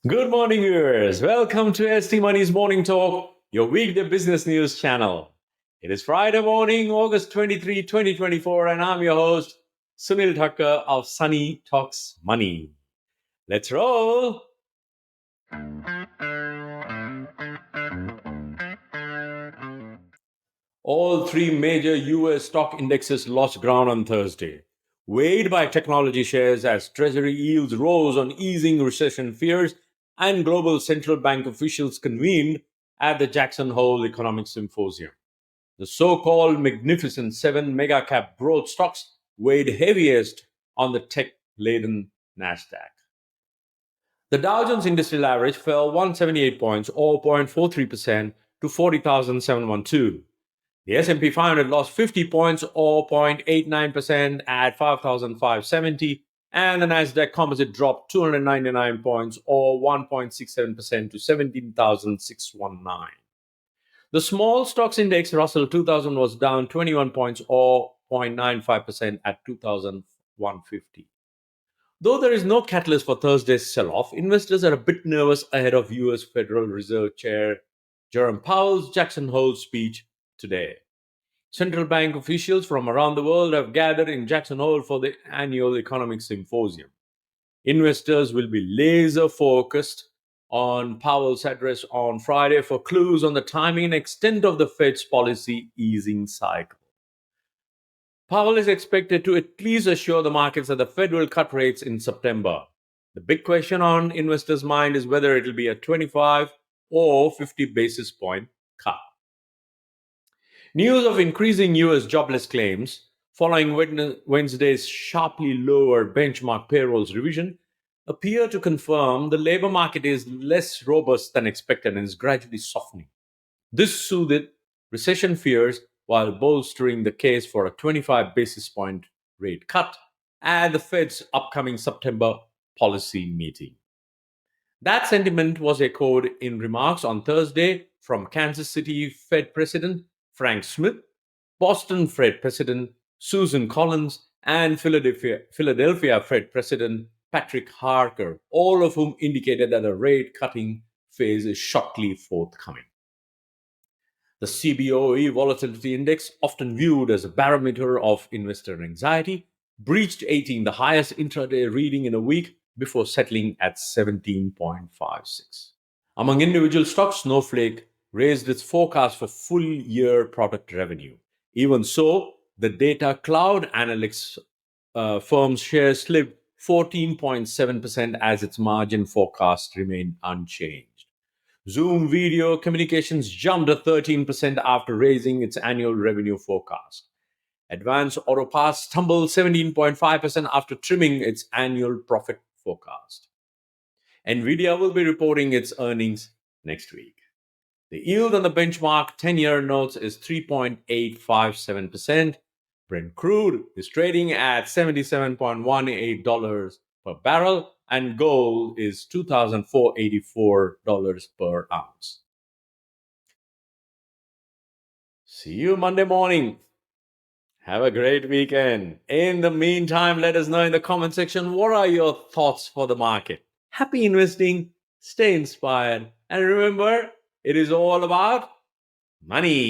Good morning, viewers. Welcome to ST Money's Morning Talk, your weekday business news channel. It is Friday morning, August 23, 2024, and I'm your host, Sunil Thakker of Sunny Talks Money. Let's roll. All three major US stock indexes lost ground on Thursday, weighed by technology shares as Treasury yields rose on easing recession fears and global central bank officials convened at the Jackson Hole Economic Symposium. The so called Magnificent Seven mega cap growth stocks weighed heaviest on the tech laden NASDAQ. The Dow Jones Industrial Average fell 178 points, or 0.43%, to 40,712. The S&P 500 lost 50 points, or 0.89%, at 5,570, and the Nasdaq Composite dropped 299 points, or 1.67%, to 17,619. The small stocks index Russell 2000 was down 21 points, or 0.95%, at 2,150. Though there is no catalyst for Thursday's sell-off, investors are a bit nervous ahead of U.S. Federal Reserve Chair Jerome Powell's Jackson Hole speech today. Central bank officials from around the world have gathered in Jackson Hole for the annual economic symposium. Investors will be laser focused on Powell's address on Friday for clues on the timing and extent of the Fed's policy easing cycle. Powell is expected to at least assure the markets that the Fed will cut rates in September. The big question on investors' mind is whether it will be a 25 or 50 basis point cut. News of increasing U.S. jobless claims following Wednesday's sharply lower benchmark payrolls revision appear to confirm the labor market is less robust than expected and is gradually softening. This soothed recession fears while bolstering the case for a 25 basis point rate cut at the Fed's upcoming September policy meeting. That sentiment was echoed in remarks on Thursday from Kansas City Fed President Frank Smith, Boston Fed President Susan Collins, and Philadelphia Fed President Patrick Harker, all of whom indicated that the rate cutting phase is shortly forthcoming. The CBOE Volatility Index, often viewed as a barometer of investor anxiety, breached 18, the highest intraday reading in a week, before settling at 17.56. Among individual stocks, Snowflake raised its forecast for full year product revenue. Even so, the data cloud analytics firm's share slipped 14.7% as its margin forecast remained unchanged. Zoom Video Communications jumped 13% after raising its annual revenue forecast. Advanced Auto Parts tumbled 17.5% after trimming its annual profit forecast. Nvidia will be reporting its earnings next week. The yield on the benchmark 10-year notes is 3.857%. Brent crude is trading at $77.18 per barrel, and gold is $2,484 per ounce. See you Monday morning. Have a great weekend. In the meantime, let us know in the comment section what are your thoughts for the market. Happy investing, stay inspired, and remember, it is all about money.